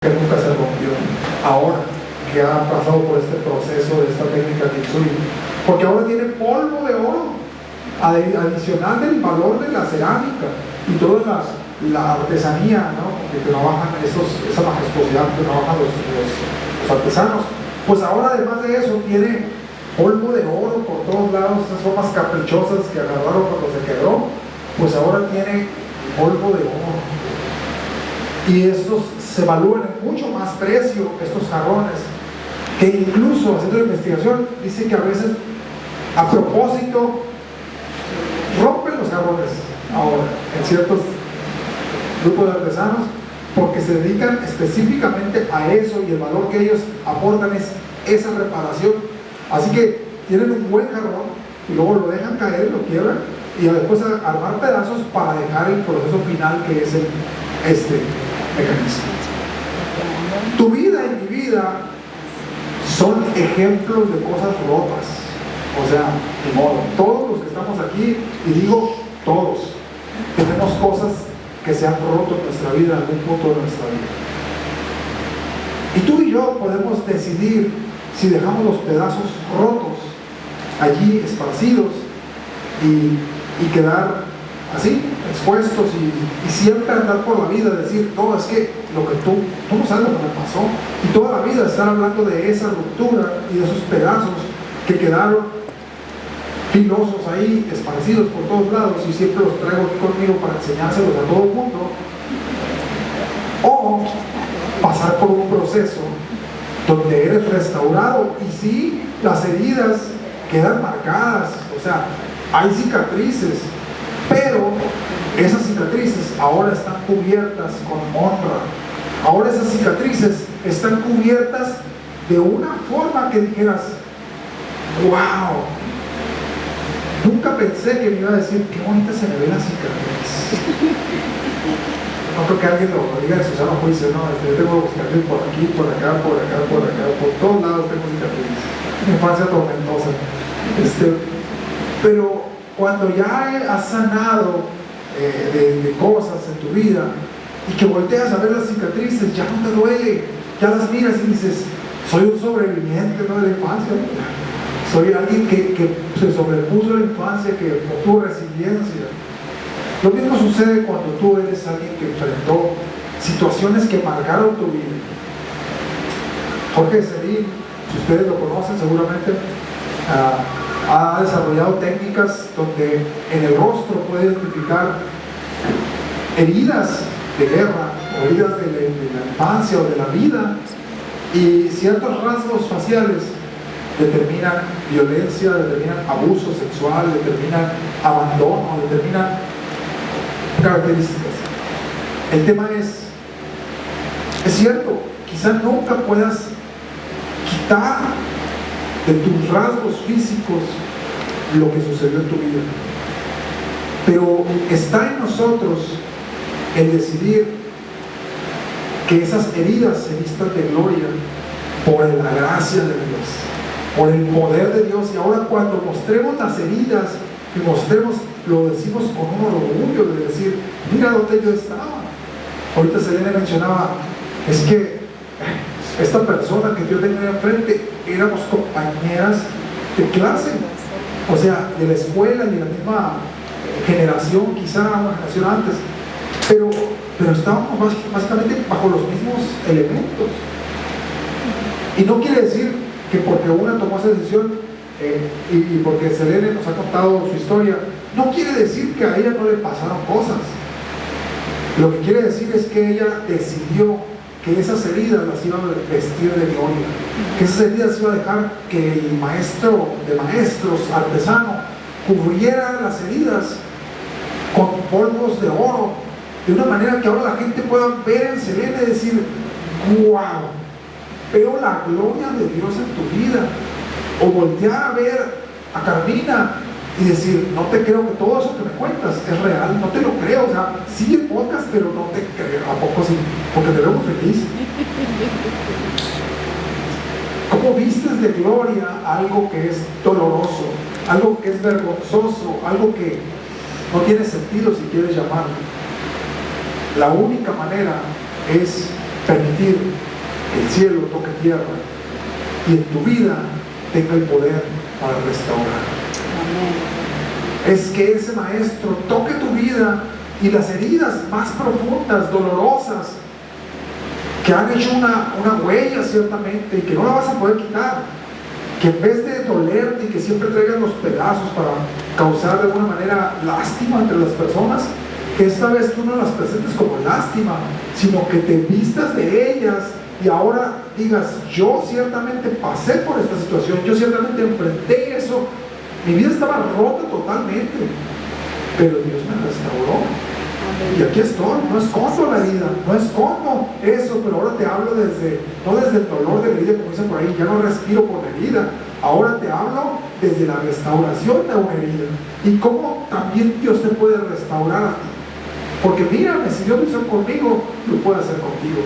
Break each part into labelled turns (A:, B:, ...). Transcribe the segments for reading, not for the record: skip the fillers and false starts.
A: que nunca se rompió, ahora que ha pasado por este proceso de esta técnica Kintsugi, porque ahora tiene polvo de oro adicional del valor de la cerámica y toda la artesanía, ¿no?, que trabajan esa majestuosidad que trabajan los artesanos. Pues ahora, además de eso, tiene polvo de oro por todos lados, esas formas caprichosas que agarraron cuando se quebró, pues ahora tiene polvo de oro. Y estos se evalúan en mucho más precio, estos jarrones, que incluso haciendo la investigación dice que a veces a propósito rompen los jarrones ahora en ciertos grupos de artesanos, porque se dedican específicamente a eso, y el valor que ellos aportan es esa reparación. Así que tienen un buen jarrón y luego lo dejan caer, lo quiebran, y después armar pedazos para dejar el proceso final, que es este mecanismo. Tu vida y mi vida son ejemplos de cosas rotas. O sea, de modo, todos los que estamos aquí, y digo todos, tenemos cosas que se han roto en nuestra vida, en algún punto de nuestra vida. Y tú y yo podemos decidir si dejamos los pedazos rotos allí esparcidos y quedar así, expuestos, y siempre andar por la vida, decir, no, es que lo que tú no sabes lo que me pasó, y toda la vida estar hablando de esa ruptura y de esos pedazos que quedaron filosos ahí, esparcidos por todos lados, y siempre los traigo aquí conmigo para enseñárselos a todo el mundo. O pasar por un proceso donde eres restaurado, y sí, las heridas quedan marcadas, o sea, hay cicatrices, pero esas cicatrices ahora están cubiertas con honra. Ahora esas cicatrices están cubiertas de una forma que dijeras, wow, nunca pensé que me iba a decir, qué bonita se me ve la cicatriz. No creo que alguien lo diga en su sano juicio, no, yo tengo cicatrices por aquí, por acá, por acá, por acá, por todos lados tengo cicatrices. Mi infancia tormentosa. Pero cuando ya has sanado de cosas en tu vida, y que volteas a ver las cicatrices, ya no te duele, ya las miras y dices, soy un sobreviviente, ¿no?, de la infancia, soy alguien que se sobrepuso a la infancia, que obtuvo resiliencia. Lo mismo sucede cuando tú eres alguien que enfrentó situaciones que marcaron tu vida. Jorge Serín, si ustedes lo conocen seguramente, ha desarrollado técnicas donde en el rostro puede identificar heridas de guerra o heridas de la infancia o de la vida, y ciertos rasgos faciales determinan violencia, determinan abuso sexual, determinan abandono, determinan características. El tema es cierto, quizá nunca puedas quitar de tus rasgos físicos lo que sucedió en tu vida, pero está en nosotros el decidir que esas heridas se vistan de gloria por la gracia de Dios, por el poder de Dios. Y ahora, cuando mostremos las heridas, y mostremos, lo decimos con un orgullo de decir, mira dónde yo estaba. Ahorita Selene mencionaba, es que esta persona que yo tenía enfrente, éramos compañeras de clase, o sea, de la escuela y de la misma generación, quizá una generación antes, pero estábamos básicamente bajo los mismos elementos. Y no quiere decir que porque una tomó esa decisión y porque Selene nos ha contado su historia, no quiere decir que a ella no le pasaron cosas. Lo que quiere decir es que ella decidió que esas heridas las iba a vestir de gloria, que esas heridas iba a dejar que el maestro de maestros, artesano, cubriera las heridas con polvos de oro, de una manera que ahora la gente pueda ver en Selene y decir, wow, veo la gloria de Dios en tu vida. O voltear a ver a Carmina y decir, no te creo que todo eso que me cuentas es real, no te lo creo, o sea, sí el podcast, pero no te creo, ¿a poco sí? Porque te veo muy feliz. ¿Cómo vistes de gloria algo que es doloroso, algo que es vergonzoso, algo que no tiene sentido si quieres llamarlo? La única manera es permitir que el cielo toque tierra y en tu vida tenga el poder para restaurar. Amén. Es que ese maestro toque tu vida y las heridas más profundas, dolorosas, que han hecho una huella ciertamente y que no la vas a poder quitar, que en vez de dolerte y que siempre traigan los pedazos para causar de alguna manera lástima entre las personas, que esta vez tú no las presentes como lástima, sino que te vistas de ellas y ahora digas: yo ciertamente pasé por esta situación, yo ciertamente enfrenté eso, mi vida estaba rota totalmente, pero Dios me restauró. Y aquí estoy, no escondo la herida, no escondo eso, pero ahora te hablo no desde el dolor de la herida, como dicen por ahí, ya no respiro por la herida, ahora te hablo desde la restauración de una herida, y cómo también Dios te puede restaurar a ti, porque mírame, si Dios lo hizo conmigo, lo puede hacer contigo.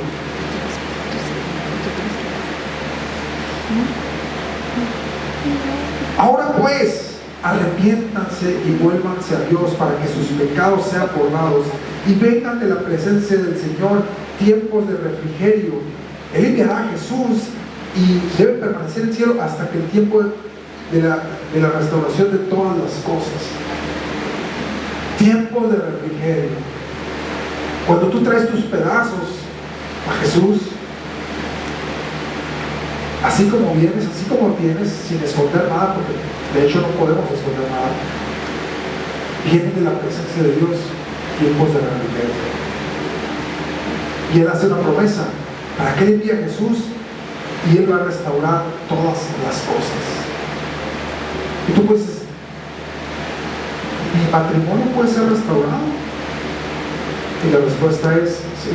A: Ahora pues, arrepiéntanse y vuélvanse a Dios para que sus pecados sean borrados y vengan de la presencia del Señor tiempos de refrigerio. Él enviará a Jesús y debe permanecer en el cielo hasta que el tiempo de la restauración de todas las cosas. Tiempos de refrigerio. Cuando tú traes tus pedazos a Jesús, así como vienes, así como tienes, sin esconder nada, porque de hecho no podemos esconder nada, vienen de la presencia de Dios tiempos de refrigerio. Y Él hace una promesa: para que Él envíe a Jesús y Él va a restaurar todas las cosas. Y tú puedes decir: ¿mi matrimonio puede ser restaurado? Y la respuesta es sí.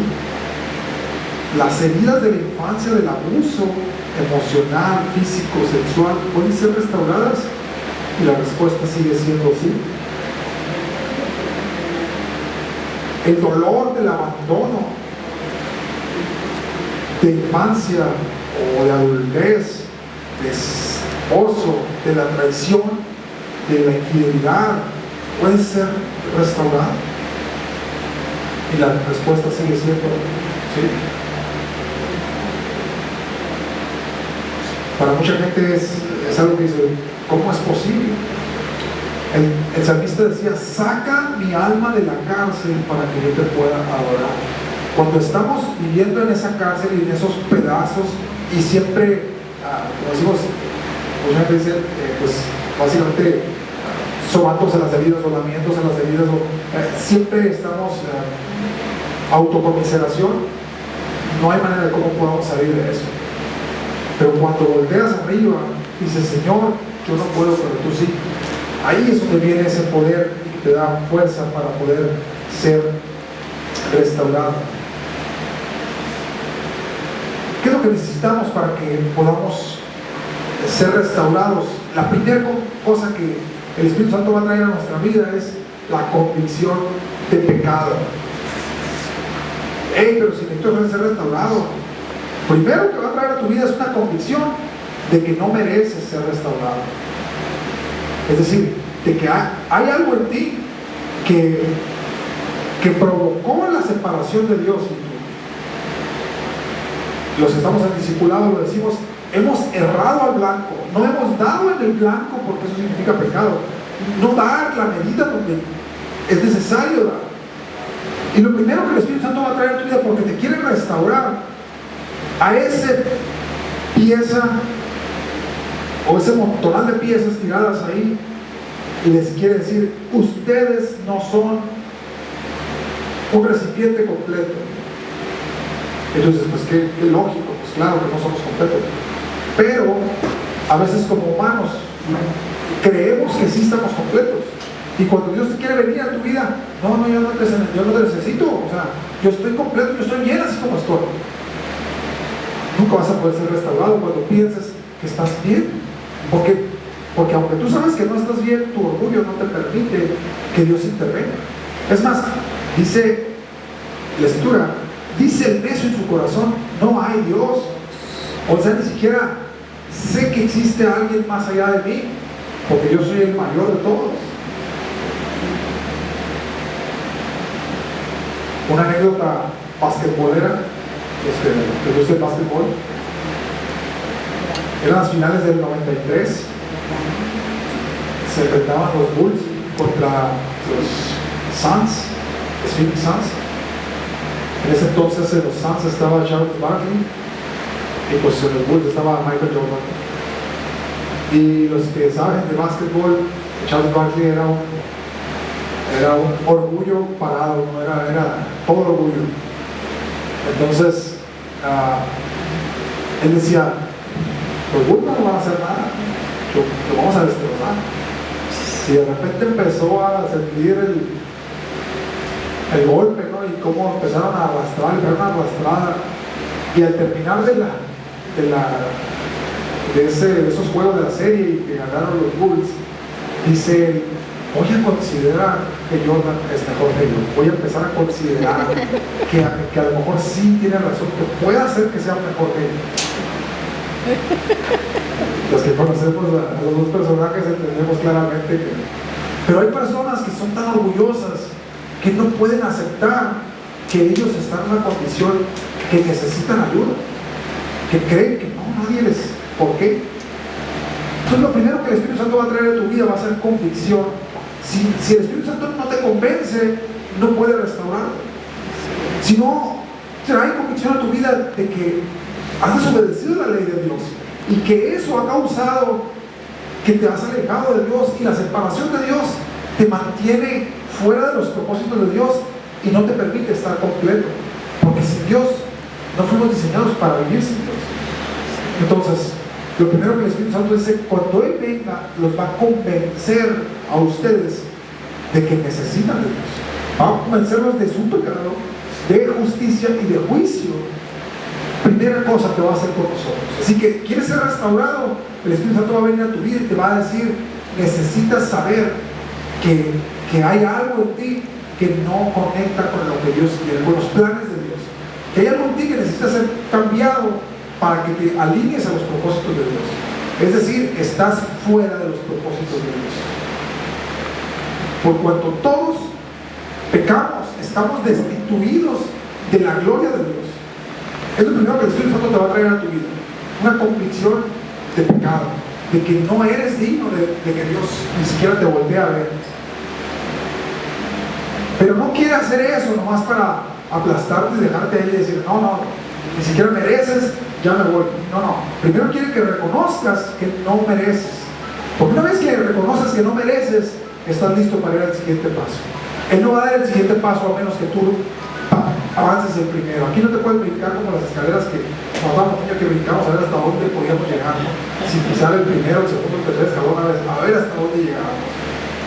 A: Las heridas de la infancia, del abuso emocional, físico, sexual, pueden ser restauradas, y la respuesta sigue siendo sí. El dolor del abandono de infancia o de adultez, de esposo, de la traición, de la infidelidad, puede ser restaurado, y la respuesta sigue siendo sí. Para mucha gente es algo que dice: ¿cómo es posible? El salmista decía: saca mi alma de la cárcel para que yo te pueda adorar. Cuando estamos viviendo en esa cárcel y en esos pedazos, y siempre, como decimos, mucha gente dice, pues básicamente sobándose las heridas o lamiéndose las heridas, siempre estamos autocomiseración. No hay manera de cómo podamos salir de eso. Pero cuando volteas arriba, dices: Señor, yo no puedo, pero tú sí. Ahí es donde viene ese poder y te da fuerza para poder ser restaurado. ¿Qué es lo que necesitamos para que podamos ser restaurados? La primera cosa que el Espíritu Santo va a traer a nuestra vida es la convicción de pecado. Pero si necesito ser restaurado, primero que va a traer a tu vida es una convicción de que no mereces ser restaurado. Es decir, de que hay algo en ti que provocó la separación de Dios y tú. Los que estamos en discipulado lo decimos: hemos errado al blanco, no hemos dado en el blanco, porque eso significa pecado. No dar la medida donde es necesario dar. Y lo primero que el Espíritu Santo va a traer a tu vida, porque te quiere restaurar, a esa pieza o ese montonal de piezas tiradas ahí, y les quiere decir: ustedes no son un recipiente completo. Entonces, pues qué lógico, pues claro que no somos completos, pero a veces como humanos creemos que sí estamos completos, y cuando Dios quiere venir a tu vida, no, yo no te necesito, o sea, yo estoy completo, yo estoy bien así como estoy. Nunca vas a poder ser restaurado cuando pienses que estás bien, porque aunque tú sabes que no estás bien, tu orgullo no te permite que Dios intervenga. Es más, dice la Escritura, dice el necio en su corazón: no hay Dios. O sea, ni siquiera sé que existe alguien más allá de mí, porque yo soy el mayor de todos. Una anécdota basquetbolera: los que les gusta el básquetbol. Eran las finales del 93. Se enfrentaban los Bulls contra los Suns, los Phoenix Suns. En ese entonces en los Suns estaba Charles Barkley y pues en los Bulls estaba Michael Jordan. Y los que saben de básquetbol, Charles Barkley era un orgullo parado, ¿no? era todo orgullo. Entonces él decía, los Bulls no van a hacer nada, lo vamos a destrozar. Y de repente empezó a sentir el golpe, ¿no? Y cómo empezaron a arrastrar, una arrastrada. Y al terminar de esos juegos de la serie y que ganaron los Bulls, dice, voy a considerar que Jordan es mejor que yo. Voy a empezar a considerar que a lo mejor sí tiene razón, que pueda ser que sea mejor que yo. Los que conocemos a los dos personajes entendemos claramente que... Pero hay personas que son tan orgullosas que no pueden aceptar que ellos están en una condición que necesitan ayuda, que creen que no, nadie les... ¿Por qué? Entonces lo primero que el Espíritu Santo va a traer a tu vida va a ser convicción. Si el Espíritu Santo no te convence, no puede restaurarte. Si no trae convicción a tu vida de que has desobedecido la ley de Dios y que eso ha causado que te has alejado de Dios, y la separación de Dios te mantiene fuera de los propósitos de Dios y no te permite estar completo, porque sin Dios no fuimos diseñados para vivir sin Dios. Entonces lo primero que el Espíritu Santo dice, cuando Él venga, los va a convencer a ustedes de que necesitan de Dios, va a convencerlos de su pecado, de justicia y de juicio. Primera cosa que va a hacer con nosotros. Así que, ¿quieres ser restaurado? El Espíritu Santo va a venir a tu vida y te va a decir, necesitas saber que hay algo en ti que no conecta con lo que Dios quiere, con los planes de Dios, que hay algo en ti que necesita ser cambiado para que te alinees a los propósitos de Dios. Es decir, estás fuera de los propósitos de Dios. Por cuanto todos pecamos, estamos destituidos de la gloria de Dios. Es lo primero que el Espíritu Santo te va a traer a tu vida, una convicción de pecado, de que no eres digno de que Dios ni siquiera te voltee a ver. Pero no quiere hacer eso nomás para aplastarte y dejarte ahí y decir, no, ni siquiera mereces, ya me voy. No, primero quiere que reconozcas que no mereces. Porque una vez que reconoces que no mereces, estás listo para ir al siguiente paso. Él no va a dar el siguiente paso a menos que tú avances el primero. Aquí no te puedes brincar como las escaleras que nos damos niños que brincamos a ver hasta dónde podíamos llegar, ¿no? Sin pisar el primero, el segundo, el tercer escalón, a ver hasta dónde llegamos.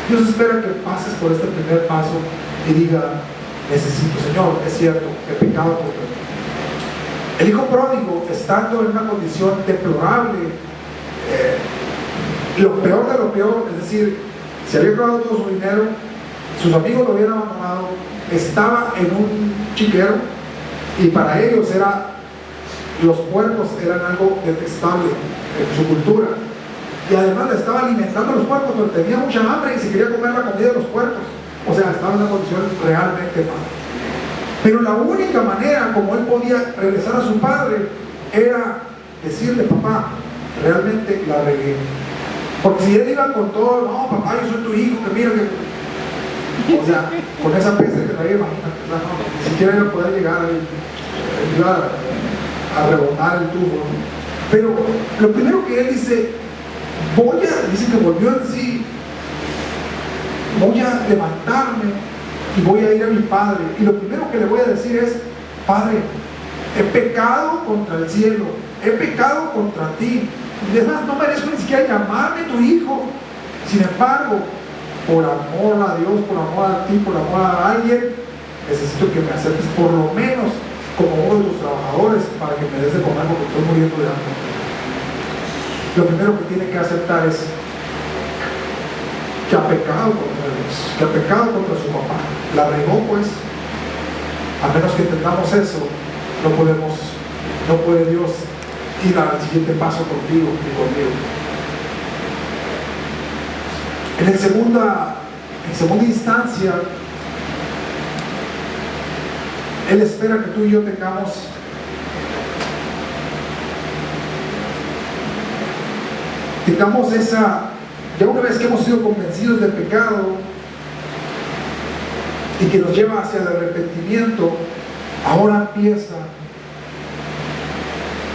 A: Dios espera que pases por este primer paso y diga, necesito, Señor, es cierto, he pecado contra ti. El hijo pródigo, estando en una condición deplorable, lo peor de lo peor, es decir, se había acabado todo su dinero, sus amigos lo habían abandonado, estaba en un chiquero, y para ellos los puercos eran algo detestable en su cultura, y además le estaba alimentando a los puercos, pero tenía mucha hambre y se quería comer la comida de los puercos. O sea, estaba en una condición realmente mala. Pero la única manera como él podía regresar a su padre era decirle, papá, realmente la regué. Porque si él iba con todo, no, papá, yo soy tu hijo, que mira que... O sea, con esa peste que traía, imagínate, no, ni siquiera iba a poder llegar ahí, iba a rebotar el tubo, ¿no? Pero lo primero que él dice, dice que volvió en sí, voy a levantarme y voy a ir a mi padre, y lo primero que le voy a decir es, Padre, he pecado contra el cielo, he pecado contra ti, y además no merezco ni siquiera llamarme tu hijo. Sin embargo, por amor a Dios, por amor a ti, por amor a alguien, necesito que me aceptes por lo menos como uno de tus trabajadores para que me des de comer, porque estoy muriendo de hambre. Lo primero que tiene que aceptar es que ha pecado contra Dios, que ha pecado contra su papá, la regó, pues. A menos que entendamos eso, no puede Dios ir al siguiente paso contigo y conmigo. En segunda instancia, Él espera que tú y yo tengamos tengamos esa, ya una vez que hemos sido convencidos del pecado y que nos lleva hacia el arrepentimiento, ahora empieza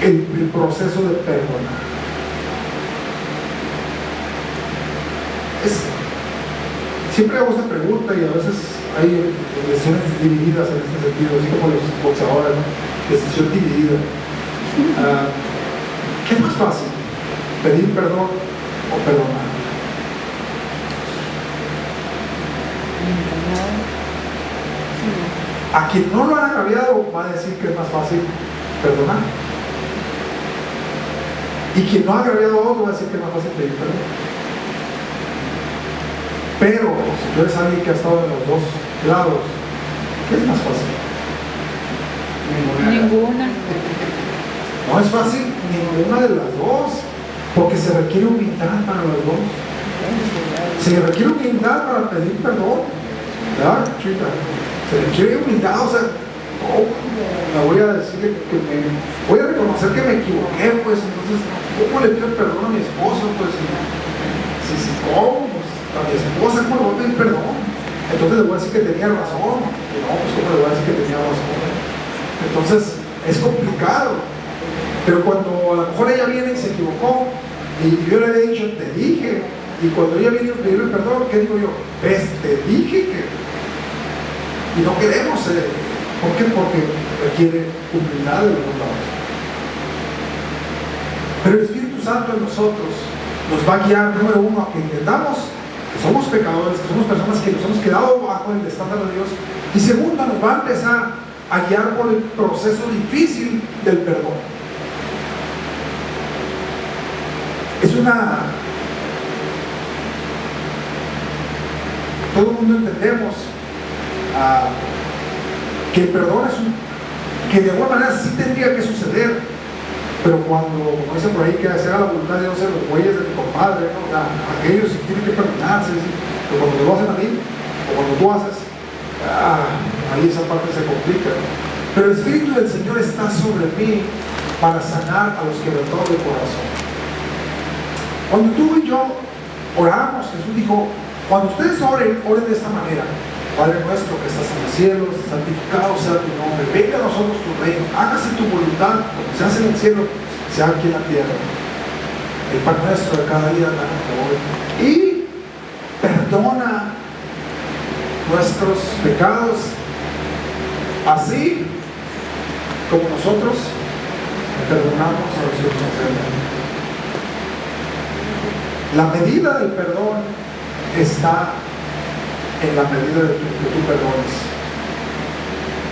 A: el proceso de perdonar. Siempre hago esta pregunta y a veces hay decisiones divididas en este sentido, así como los boxeadores, ¿no? Decisión dividida. ¿Qué es más fácil? ¿Pedir perdón o perdonar? A quien no lo han agraviado va a decir que es más fácil perdonar. Y quien no ha agraviado a otro va a decir que es más fácil pedir perdón. Pero si tú eres alguien que ha estado en los dos lados, ¿qué es más fácil?
B: Ninguna.
A: No es fácil ninguna de las dos, porque se requiere humildad para los dos. Se requiere humildad para pedir perdón, ¿verdad, chica? Se requiere humildad, o sea, me voy a decirle que voy a reconocer que me equivoqué, pues, entonces, ¿cómo le pido perdón a mi esposo? Pues, ¿cómo? Pues, a mi esposa, ¿cómo le voy a pedir perdón? Entonces le voy a decir que tenía razón. Y no, pues ¿cómo le voy a decir que tenía razón? Entonces es complicado. Pero cuando a lo mejor ella viene y se equivocó y yo le he dicho, te dije, y cuando ella viene a pedirle perdón, ¿qué digo yo? ¿Ves? Te dije que... Y no queremos, ¿por qué? Porque requiere humildad de los dos lados. Pero el Espíritu Santo en nosotros nos va a guiar, número uno, a que entendamos que somos pecadores, que somos personas que nos hemos quedado bajo el estándar de Dios, y segundo, nos va a empezar a guiar por el proceso difícil del perdón. Es todo el mundo entendemos que el perdón que de alguna manera sí tendría que suceder, pero cuando, como dicen por ahí, que hacer a la voluntad de Dios en los bueyes de mi compadre, ¿no? Aquellos sí tienen que perdonarse, ¿sí? Pero cuando lo hacen a mí, o cuando tú haces, ahí esa parte se complica, ¿no? Pero el Espíritu del Señor está sobre mí para sanar a los quebrantados de corazón. Cuando tú y yo oramos, Jesús dijo, cuando ustedes oren de esta manera: Padre nuestro que estás en los cielos, santificado sea tu nombre, venga a nosotros tu reino, hágase tu voluntad, como se hace en el cielo, se haga aquí en la tierra. El pan nuestro de cada día, danos hoy. Y perdona nuestros pecados, así como nosotros perdonamos a los que nos ofenden. La medida del perdón está en la medida que tú perdones.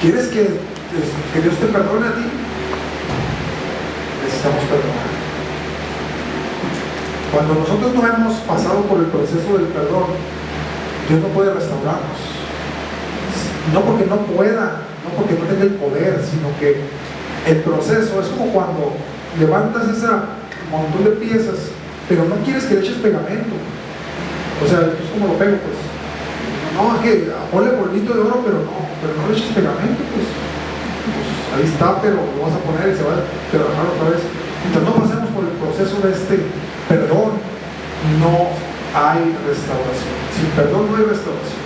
A: ¿Quieres que Dios te perdone a ti? Necesitamos perdonar. Cuando nosotros no hemos pasado por el proceso del perdón, Dios no puede restaurarnos. No porque no pueda, no porque no tenga el poder, sino que el proceso es como cuando levantas ese montón de piezas, pero no quieres que le eches pegamento. O sea, es como lo pego, pues. No, es que ponle polvito de oro, pero no le eches pegamento, pues ahí está, pero lo vas a poner y se va a trabajar otra vez. Mientras no pasemos por el proceso de este perdón, no hay restauración. Sin perdón no hay restauración.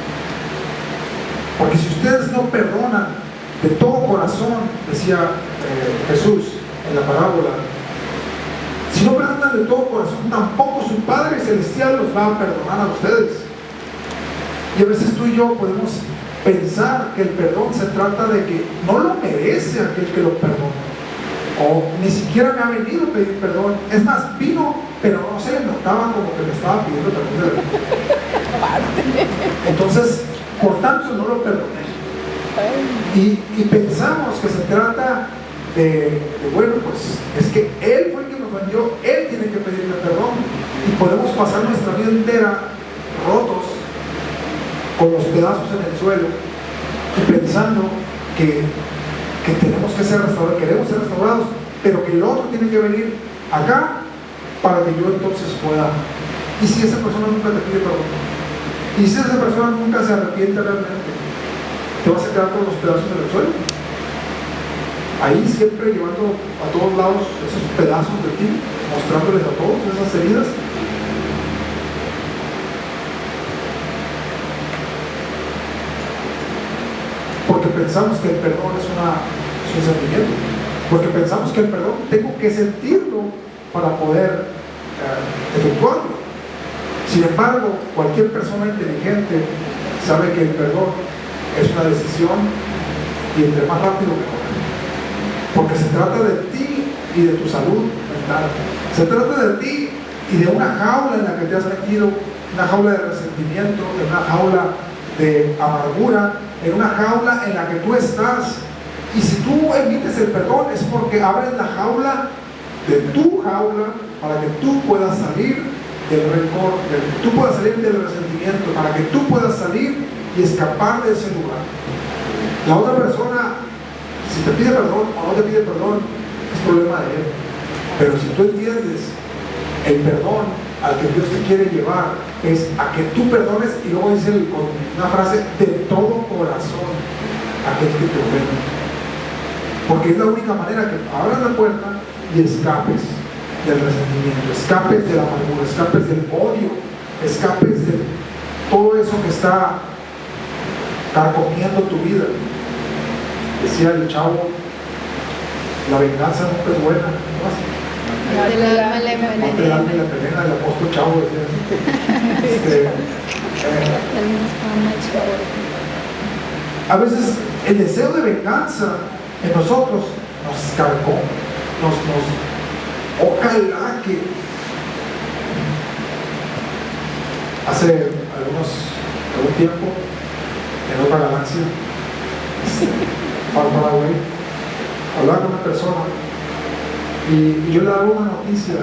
A: Porque si ustedes no perdonan de todo corazón, decía Jesús en la parábola, si no perdonan de todo corazón, tampoco su Padre Celestial los va a perdonar a ustedes. Y a veces tú y yo podemos pensar que el perdón se trata de que no lo merece aquel que lo perdona, o ni siquiera me ha venido a pedir perdón. Es más, vino, pero no se le notaba como que me estaba pidiendo perdón de verdad. Entonces, por tanto, no lo perdoné. Y pensamos que se trata de bueno, pues es que Él fue el que me ofendió, Él tiene que pedirme perdón. Y podemos pasar nuestra vida entera rotos, con los pedazos en el suelo, y pensando que tenemos que ser restaurados, queremos ser restaurados, pero que el otro tiene que venir acá para que yo entonces pueda. ¿Y si esa persona nunca te pide perdón? ¿Y si esa persona nunca se arrepiente realmente? ¿Te vas a quedar con los pedazos en el suelo? Ahí siempre llevando a todos lados esos pedazos de ti, mostrándoles a todos esas heridas. porque pensamos que el perdón es un sentimiento, porque pensamos que el perdón tengo que sentirlo para poder efectuarlo. Sin embargo, cualquier persona inteligente sabe que el perdón es una decisión, y entre más rápido mejor, porque se trata de ti y de tu salud mental, se trata de ti y de una jaula en la que te has metido, una jaula de resentimiento, en una jaula de amargura, en una jaula en la que tú estás. Y si tú emites el perdón es porque abres la jaula de tu jaula para que tú puedas salir del rencor, tú puedas salir del resentimiento, para que tú puedas salir y escapar de ese lugar. La otra persona, si te pide perdón o no te pide perdón, es problema de él. Pero si tú entiendes el perdón al que Dios te quiere llevar, es a que tú perdones, y luego dice con una frase, de todo corazón a aquel que te ofende, porque es la única manera que abras la puerta y escapes del resentimiento, escapes de la amargura, escapes del odio, escapes de todo eso que está carcomiendo tu vida. Decía el chavo, la venganza nunca es buena, ¿no?
B: Del alma le envenena.
A: El apóstol Chavo decía. A veces el deseo de venganza en nosotros nos carcó, ojalá que hace algún tiempo, en otra galaxia, far away, hablaba con una persona y yo le daba una noticia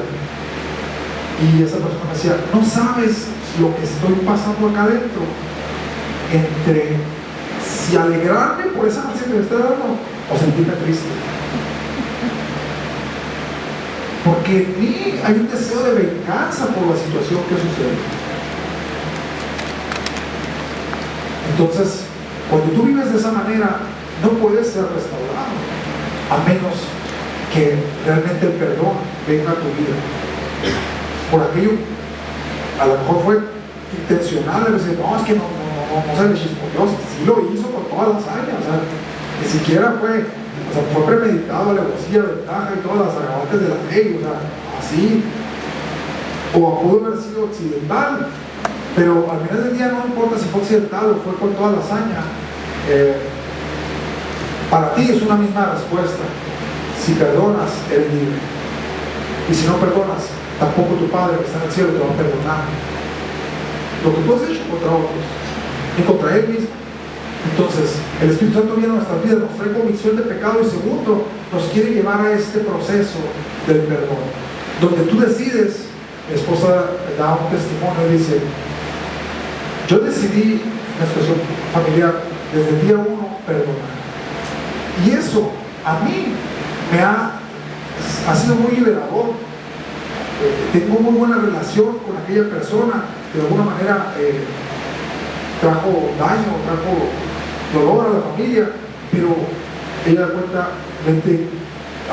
A: y esa persona me decía, no sabes lo que estoy pasando acá adentro, entre si alegrarme por esa noticia que me está dando o sentirme triste, porque en mí hay un deseo de venganza por la situación que sucede. Entonces, cuando tú vives de esa manera, no puedes ser restaurado, a menos que realmente el perdón venga a tu vida. Por aquello, a lo mejor fue intencional, es decir, no, es que no se le chispoteó, sí lo hizo con todas las años, o sea, ni siquiera fue premeditado, alevosía, ventaja y todas las agravantes de la ley, o sea, así, o pudo haber sido accidental, pero al final del día no importa si fue accidental o fue con toda la hazaña, para ti es una misma respuesta. Si perdonas, eres libre, y si no perdonas, tampoco tu Padre que está en el cielo te va a perdonar lo que tú has hecho contra otros y contra Él mismo. Entonces, el Espíritu Santo viene a nuestras vidas, nos trae convicción de pecado, y segundo, nos quiere llevar a este proceso del perdón, donde tú decides. Mi esposa da un testimonio y dice, yo decidí, en la situación familiar, desde el día 1 perdonar, y eso a mí me ha sido muy liberador. Tengo muy buena relación con aquella persona que de alguna manera trajo daño, trajo dolor a la familia, pero ella da cuenta,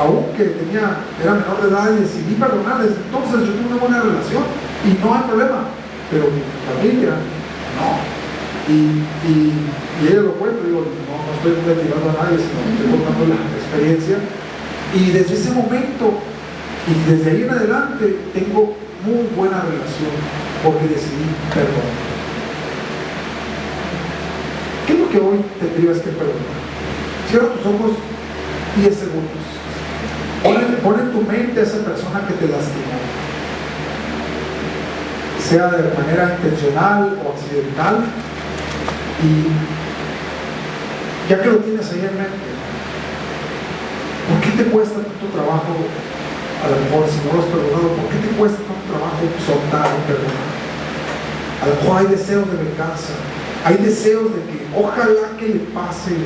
A: aunque era menor de edad, y decidí perdonar. Desde entonces yo tengo una buena relación y no hay problema, pero mi familia no. Y ella lo cuenta, digo, no estoy investigando a nadie, sino estoy contando la experiencia. Y desde ese momento y desde ahí en adelante tengo muy buena relación, porque decidí perdonar. ¿Qué es lo que hoy tendrías que perdonar? Cierra tus ojos 10 segundos. Pon en tu mente a esa persona que te lastimó, sea de manera intencional o accidental, y ya que lo tienes ahí en mente, ¿por qué te cuesta tanto trabajo? A lo mejor, si no lo has perdonado, ¿por qué te cuesta tanto trabajo soltar y perdonar? A lo mejor hay deseos de venganza, hay deseos de que ojalá que le pase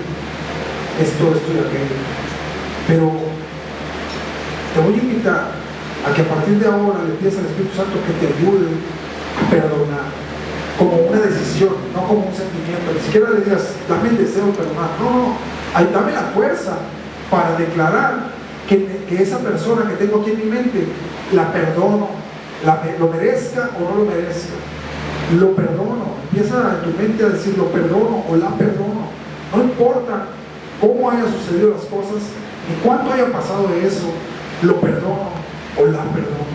A: esto y aquello, pero te voy a invitar a que a partir de ahora le pidas al Espíritu Santo que te ayude a perdonar como una decisión, no como un sentimiento. Ni siquiera le digas, dame el deseo de perdonar, no, dame la fuerza para declarar que esa persona que tengo aquí en mi mente, la perdono, lo merezca o no lo merezca, lo perdono. Empieza en tu mente a decir, lo perdono o la perdono, No importa cómo hayan sucedido las cosas, ni cuánto haya pasado de eso, lo perdono o la perdono.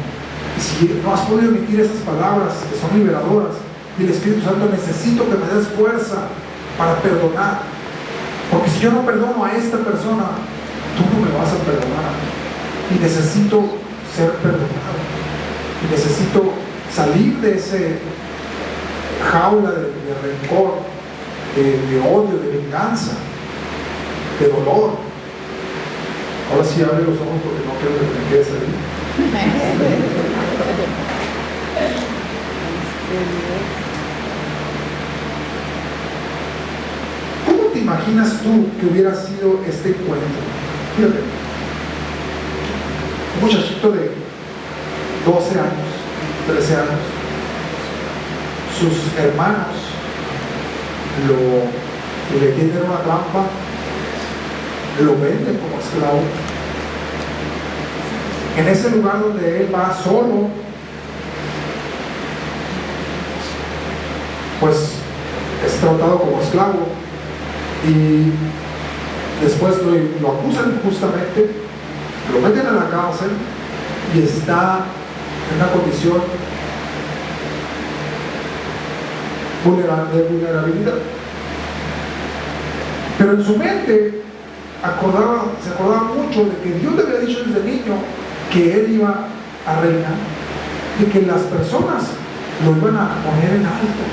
A: Y si no has podido emitir esas palabras que son liberadoras, y el Espíritu Santo, necesito que me des fuerza para perdonar, porque si yo no perdono a esta persona, tú no me vas a perdonar a mí, y necesito ser perdonado, y necesito salir de ese jaula de rencor, de odio, de venganza, de dolor. Ahora sí abre los ojos porque no quiero que me quede salir. ¿Cómo te imaginas tú que hubiera sido este encuentro? Fíjate, un muchachito de 12 años, 13 años, sus hermanos le tienden una trampa, lo venden como esclavo. En ese lugar donde él va solo, pues es tratado como esclavo, y después lo acusan injustamente, lo meten a la cárcel y está en una condición de vulnerabilidad. Pero en su mente se acordaba mucho de que Dios le había dicho desde niño que él iba a reinar, y que las personas lo iban a poner en alto.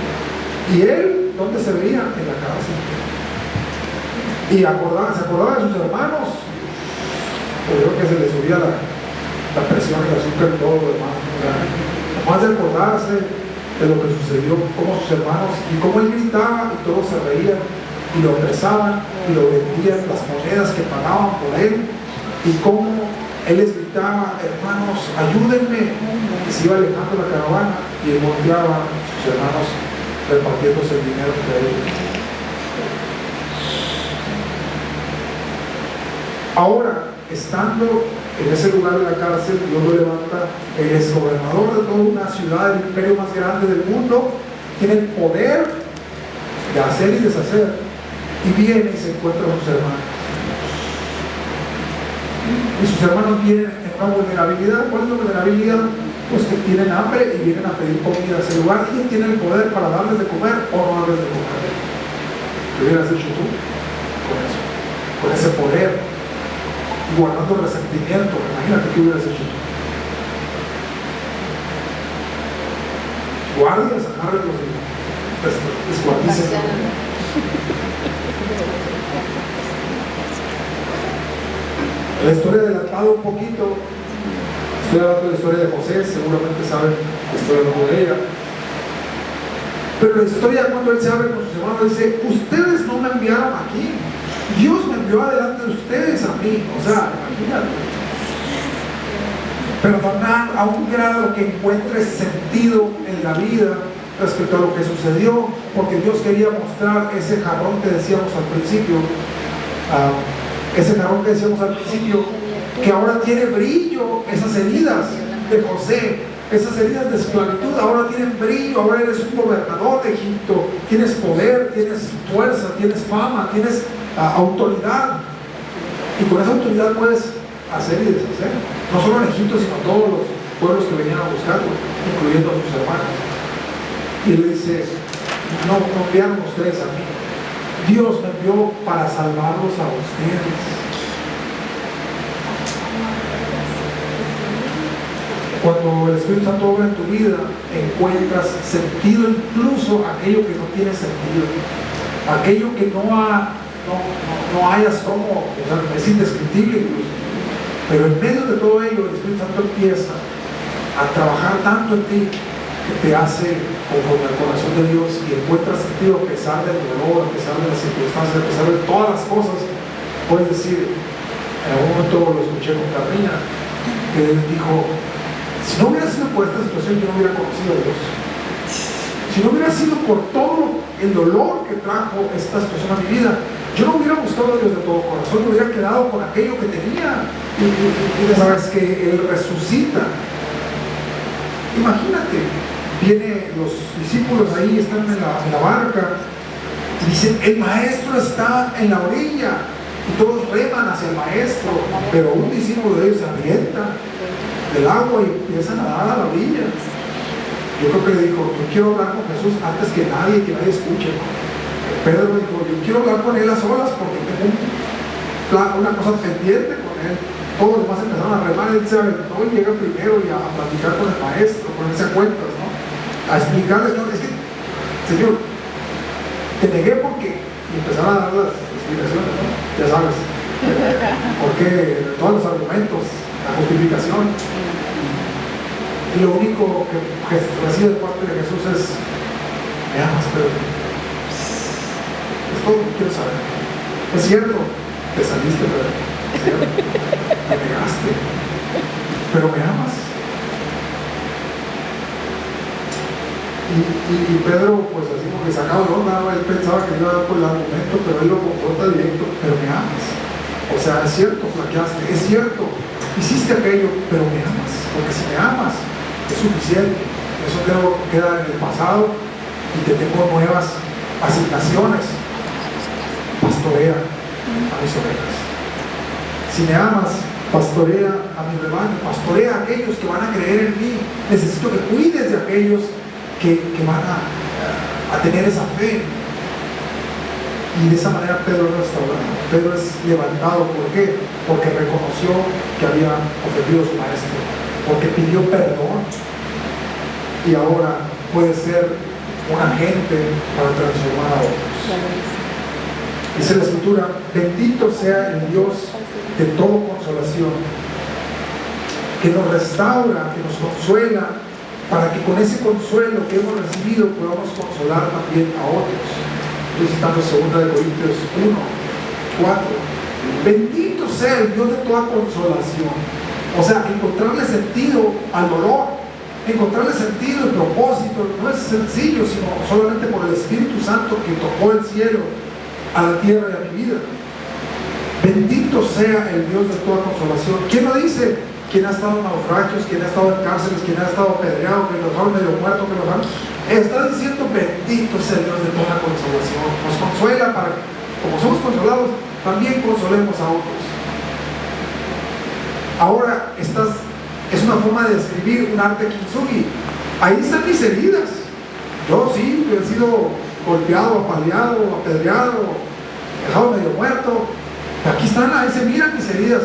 A: Y él, ¿dónde se veía? En la cárcel. Y se acordaba de sus hermanos. Yo creo que se le subía la presión, el azúcar y todo lo demás. Además de acordarse de lo que sucedió, como sus hermanos, y cómo él gritaba y todos se reían y lo apresaban y lo vendían, las monedas que pagaban por él, y cómo él les gritaba: hermanos, ayúdenme, y se iba alejando la caravana, y él volteaba a sus hermanos repartiéndose el dinero entre ellos. Ahora, estando en ese lugar de la cárcel, Dios lo levanta. Él es gobernador de toda una ciudad, el imperio más grande del mundo, tiene el poder de hacer y deshacer, y viene y se encuentra con sus hermanos. Y sus hermanos vienen en una vulnerabilidad. ¿Cuál es la vulnerabilidad? Pues que tienen hambre y vienen a pedir comida a ese lugar, y tiene el poder para darles de comer o no darles de comer. ¿Qué hubieras hecho tú con eso? Con ese poder, guardando resentimiento. Imagínate qué hubieras hecho tú. Guardias, agárrenlos y desguardicen. La historia adelantada un poquito, estoy hablando de la historia de José, seguramente saben que estoy hablando de ella. Pero la historia, cuando él se abre con sus hermanos, dice: ustedes no me enviaron aquí, Dios me envió adelante de ustedes a mí. O sea, imagínate, perdonar a un grado que encuentres sentido en la vida respecto a lo que sucedió, porque Dios quería mostrar ese jarrón que decíamos al principio, que ahora tiene brillo. Esas heridas de José, esas heridas de esclavitud, ahora tienen brillo. Ahora eres un gobernador de Egipto, tienes poder, tienes fuerza, tienes fama, tienes autoridad, y con esa autoridad puedes hacer y deshacer, no solo en Egipto, sino en todos los pueblos que venían a buscarlo, incluyendo a sus hermanos. Y él dice: no enviaron ustedes a mí, Dios me envió para salvarlos a ustedes. Cuando el Espíritu Santo obra en tu vida, encuentras sentido incluso aquello que no tiene sentido, aquello que no hayas como, o sea, es indescriptible incluso. Pero en medio de todo ello, el Espíritu Santo empieza a trabajar tanto en ti que te hace conforme al corazón de Dios, y encuentras sentido a pesar del dolor, a pesar de las circunstancias, a pesar de todas las cosas. Puedes decir, en algún momento lo escuché con Carmina, que él dijo: si no hubiera sido por esta situación, yo no hubiera conocido a Dios. Si no hubiera sido por todo el dolor que trajo esta situación a mi vida, yo no hubiera buscado a Dios de todo corazón, me hubiera quedado con aquello que tenía. Y sabes que Él resucita. Imagínate, vienen los discípulos ahí, están en la barca, Y dicen, el maestro está en la orilla. Y todos reman hacia el maestro, pero un discípulo de ellos se avienta del agua y empieza a nadar a la orilla. Yo creo que le dijo, yo quiero hablar con Jesús antes que nadie escuche. Pedro dijo, yo quiero hablar con él a solas porque tengo una cosa pendiente con él. Todos los demás empezaron a remar, él se aventó y llega primero y a platicar con el maestro, ponerse a cuentas, ¿no? A explicarles, no, es que, Señor, te negué porque, y empezaron a dar las explicaciones, ¿no? Ya sabes, porque todos los argumentos, la justificación. Y lo único que recibe de parte de Jesús es, me amas, Pedro. Es todo lo que quiero saber. Es cierto, te saliste, Pedro. Es cierto, me negaste, pero me amas. Y Pedro, pues así como que sacado de onda, él pensaba que iba a dar por el argumento, pero él lo confronta directo, pero me amas. O sea, es cierto, flaqueaste, es cierto, hiciste aquello, pero me amas, porque si me amas, es suficiente. Eso queda en el pasado y te tengo nuevas asignaciones. Pastorea a mis ovejas. Si me amas, pastorea a mi rebaño, pastorea a aquellos que van a creer en mí. Necesito que cuides de aquellos que van a tener esa fe. Y de esa manera Pedro es restaurado, Pedro es levantado. ¿Por qué? Porque reconoció que había ofendido a su maestro, porque pidió perdón y ahora puede ser un agente para transformar a otros. Dice la Escritura, bendito sea el Dios de toda consolación, que nos restaura, que nos consuela, para que con ese consuelo que hemos recibido podamos consolar también a otros. Entonces estamos en 2 Corintios 1, 4. Bendito sea el Dios de toda consolación. O sea, encontrarle sentido al dolor, encontrarle sentido y propósito, no es sencillo, sino solamente por el Espíritu Santo que tocó el cielo a la tierra y a mi vida. Bendito sea el Dios de toda consolación. ¿Quién lo dice? Quien ha estado en naufragios, quien ha estado en cárceles, quien ha estado apedreado, que lo dejaron medio muerto, que lo dejaron. Está diciendo, bendito sea el Dios de toda consolación. Nos consuela para que, como somos consolados, también consolemos a otros. Ahora, es una forma de describir un arte kintsugi. Ahí están mis heridas. Yo sí, he sido golpeado, apaleado, apedreado, dejado medio muerto. Aquí están, ahí se miran mis heridas.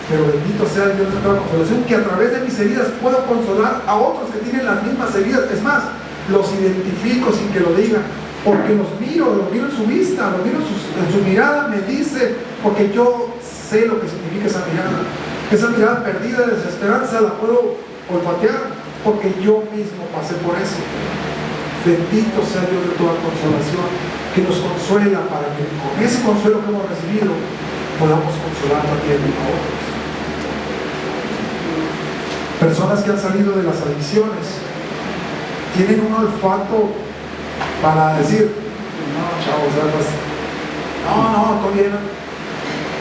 A: Pero bendito sea el Dios de toda consolación, que a través de mis heridas puedo consolar a otros que tienen las mismas heridas. Es más, los identifico sin que lo digan, porque los miro en su vista, los miro en su mirada, me dice, porque yo sé lo que significa esa mirada. Esa mirada perdida de desesperanza la puedo olfatear, porque yo mismo pasé por eso. Bendito sea Dios de toda consolación, que nos consuela para que con ese consuelo que hemos recibido podamos consolar también a otros. Personas que han salido de las adicciones tienen un olfato para decir, no, chavos, no, todavía no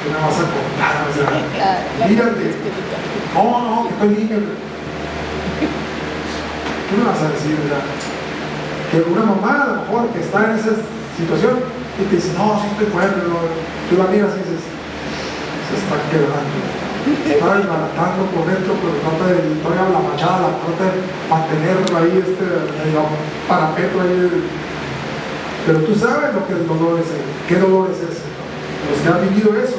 A: me vas a contar, o sea, mírate, no, que estoy limpio. ¿Qué me vas a decir? O sea, que una mamá a lo mejor que está en esa situación y te dice, no, sí estoy fuerte, tú la miras y dices, se está quebrando. Está desbaratando por dentro, pero trata de traer la machada, trata de mantenerlo ahí, medio parapeto ahí. Pero tú sabes lo que el dolor es, qué dolor es ese, los que han vivido eso.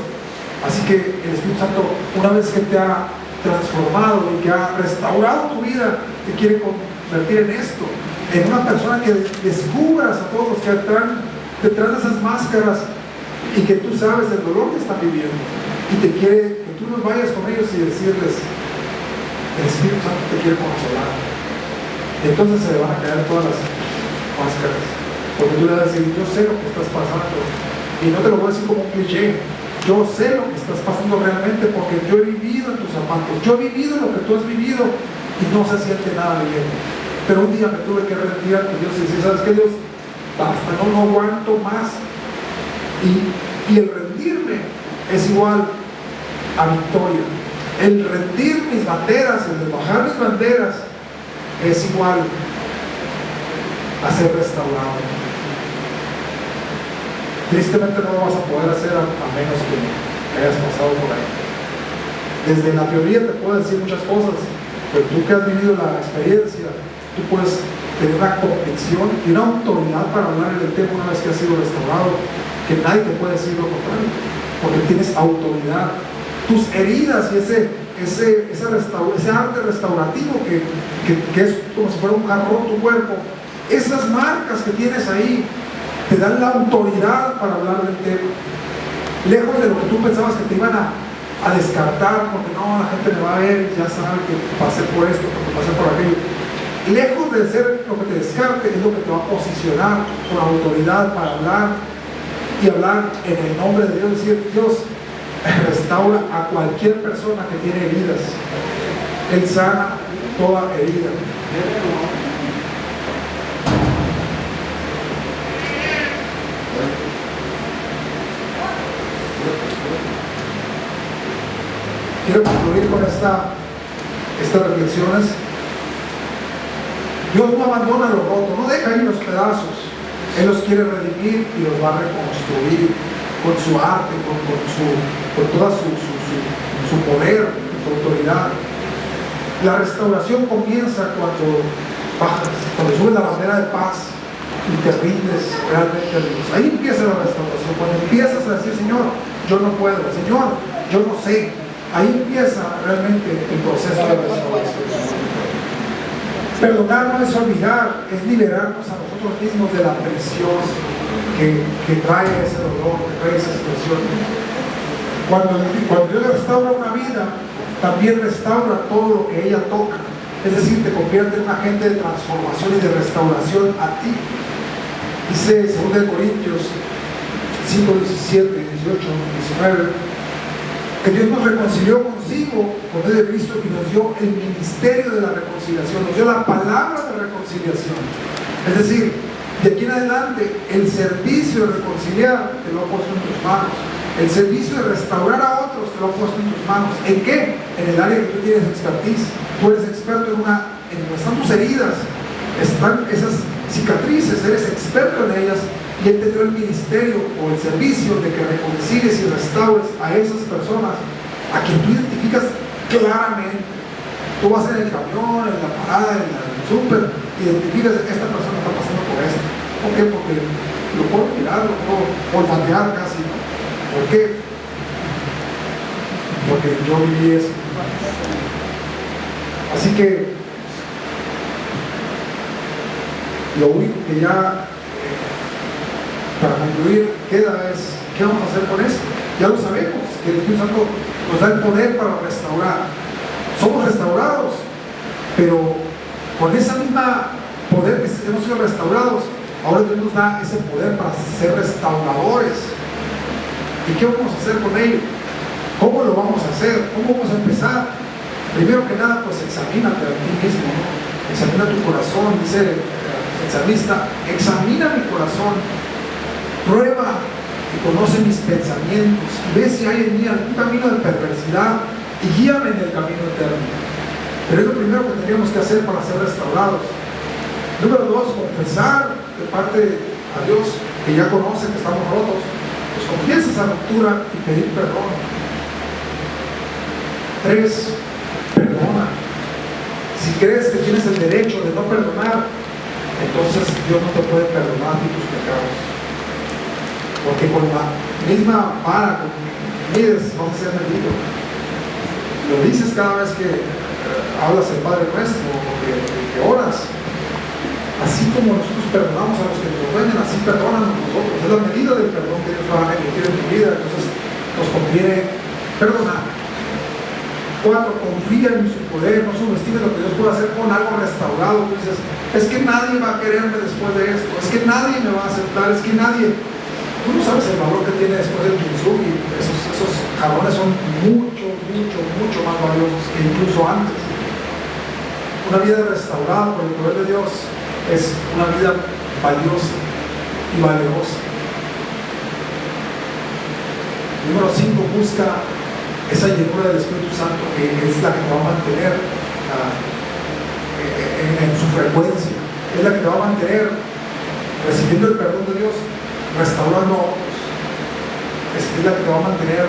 A: Así que el Espíritu Santo, una vez que te ha transformado y que ha restaurado tu vida, te quiere convertir en esto, en una persona que descubras a todos los que están detrás de esas máscaras y que tú sabes el dolor que están viviendo. Y te quiere que tú nos vayas con ellos y decirles, el Espíritu Santo te quiere consolar. Y entonces se le van a caer todas las máscaras, porque tú le vas a decir, yo sé lo que estás pasando, y no te lo voy a decir como un cliché, yo sé lo que estás pasando realmente, porque yo he vivido en tus zapatos, yo he vivido lo que tú has vivido, y no se siente nada bien. Pero un día me tuve que rendir ante Dios y decir, ¿sabes qué, Dios? Basta, no aguanto más. Y el rendirme es igual a victoria. El rendir mis banderas, el de bajar mis banderas, es igual a ser restaurado. Tristemente no lo vas a poder hacer a menos que hayas pasado por ahí. Desde la teoría te puedo decir muchas cosas, pero tú que has vivido la experiencia, tú puedes tener una convicción y una autoridad para hablar del tema una vez que has sido restaurado, que nadie te puede decir lo contrario, porque tienes autoridad. Tus heridas y ese arte restaurativo que es como si fuera un jarrón tu cuerpo, esas marcas que tienes ahí te dan la autoridad para hablar del tema, lejos de lo que tú pensabas que te iban a descartar, porque no, la gente me va a ver, ya sabe que pasé por esto, porque pasé por aquello. Lejos de ser lo que te descarte, es lo que te va a posicionar con autoridad para hablar y hablar en el nombre de Dios, decir: Dios restaura a cualquier persona que tiene heridas. Él sana toda herida. Quiero concluir con estas reflexiones. Dios no abandona lo roto, no deja ir los pedazos. Él los quiere redimir y los va a reconstruir con su arte, con toda su poder, su autoridad. La restauración comienza cuando bajas, cuando subes la bandera de paz y te rindes realmente a Dios. Ahí empieza la restauración, cuando empiezas a decir: Señor, yo no puedo, Señor, yo no sé. Ahí empieza realmente el proceso de restauración. Perdonar no es olvidar, es liberarnos a nosotros mismos de la presión que trae ese dolor, que trae esa situación. Cuando Dios restaura una vida, también restaura todo lo que ella toca. Es decir, te convierte en un agente de transformación y de restauración a ti. Dice 2 Corintios 5, 17, 18, 19, que Dios nos reconcilió consigo por medio de Cristo y nos dio el ministerio de la reconciliación, nos dio la palabra de reconciliación. Es decir, de aquí en adelante el servicio de reconciliar te lo ha puesto en tus manos, el servicio de restaurar a otros te lo ha puesto en tus manos. ¿En qué? En el área que tú tienes expertise. Tú eres experto en donde están tus heridas, están esas cicatrices, eres experto en ellas. Y Él te dio el ministerio o el servicio de que reconcilies y restaures a esas personas a quien tú identificas claramente. Tú vas en el camión, en la parada, en el súper, identificas: esta persona está pasando por esto. ¿Por qué? Porque lo puedo mirar, lo puedo olfatear casi, ¿no? ¿Por qué? Porque yo viví eso. Así que lo único que ya para concluir queda es: ¿qué vamos a hacer con esto? Ya lo sabemos, que el Espíritu Santo nos da el poder para restaurar. Somos restaurados, pero con esa misma poder que hemos sido restaurados, ahora Dios nos da ese poder para ser restauradores. ¿Y qué vamos a hacer con ello? ¿Cómo lo vamos a hacer? ¿Cómo vamos a empezar? Primero que nada, pues examínate a ti mismo, ¿no? Examina tu corazón, dice el salmista: examina mi corazón, prueba y conoce mis pensamientos, ve si hay en mí algún camino de perversidad y guíame en el camino eterno. Pero es lo primero que tendríamos que hacer para ser restaurados. Número 2, confesar de parte a Dios, que ya conoce que estamos rotos. Pues confiesa esa ruptura y pedir perdón. 3, perdona. Si crees que tienes el derecho de no perdonar, entonces Dios no te puede perdonar ni tus pecados. Porque con la misma vara con que mides vas a ser medido. Lo dices cada vez que hablas el Padre Nuestro o que oras. Así como nosotros perdonamos a los que nos ofenden, así perdonan a nosotros. Es la medida del perdón que Dios va a emitir en tu vida. Entonces nos conviene perdonar. 4, confía en su poder, no subestime lo que Dios puede hacer con algo restaurado. Tú dices: es que nadie va a quererme después de esto, es que nadie me va a aceptar, es que nadie. Tú no sabes el valor que tiene después del Kintsugi. Esos jabones son mucho más valiosos que incluso antes. Una vida restaurada por el poder de Dios es una vida valiosa y valerosa. Número 5, busca esa llenura del Espíritu Santo, que es la que te va a mantener en su frecuencia, es la que te va a mantener recibiendo el perdón de Dios, restaurando a otros. es la que te va a mantener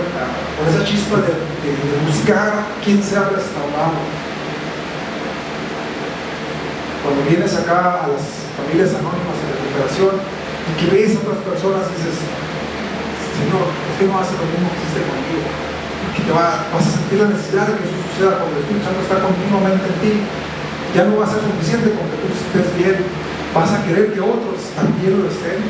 A: con esa chispa de buscar quién sea restaurado. Cuando vienes acá a las familias anónimas en recuperación y que ves a otras personas, dices, Señor, es que no hace lo mismo que hiciste conmigo. Porque vas a sentir la necesidad de que eso suceda cuando el Espíritu Santo está continuamente en ti. Ya no va a ser suficiente con que tú estés bien, vas a querer que otros también lo estén.